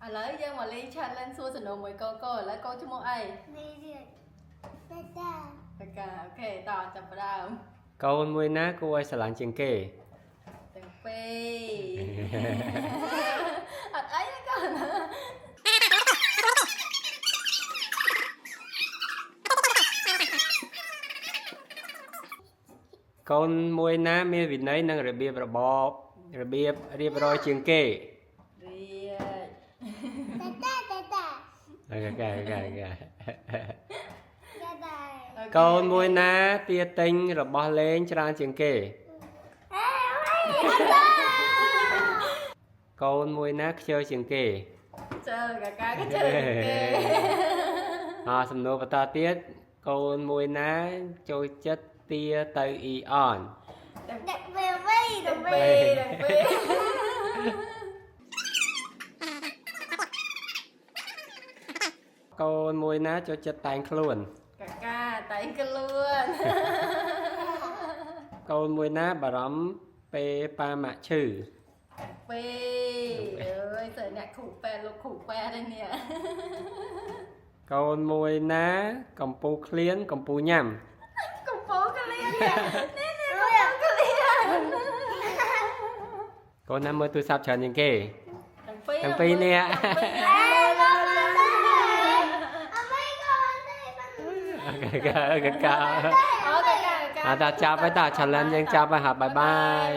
lấy dân mà lên chặt lên xua sườn đồ mùi cô lấy cô chú mua ai ok tỏ chập vào đâu កូនមួយណាគួរឲ្យស្រឡាញ់ជាងគេ ទាំងពីរអត់អីទេកូន កូនមួយណាមានវិន័យនិងរបៀបរបបរបៀបរៀបរយជាងគេ រៀប កូនមួយណាទាទិញរបស់លេងច្រើនជាងគេ កូនមួយណាខ្ជិលជាងគេ chờ cả cái chờ kê សំណួរបន្តទៀតកូនមួយណាចូលចិត្តទាទៅអ៊ីអន đặc biệtកូនមួយណាចូលចិត្តតែងខ្លួន cả ca tay cái luôn កូនមួយណាបារម្ភពេលប៉ាម៉ាក់ឈឺ phê ơi sợ nhạc khủ phe lục khủ phe đây nè កូនមួយណាកំពូឃ្លានកំពូញ៉ាំ cục phố cái liên nè nè nè cục phố cái liên កូនណាមើលទូរស័ព្ទច្រើនជាងគេ thằng phi ទាំងពីរនេះ cả តាចាប់ហើយតា challenge យើងចាប់ហើយហាបាយបាយ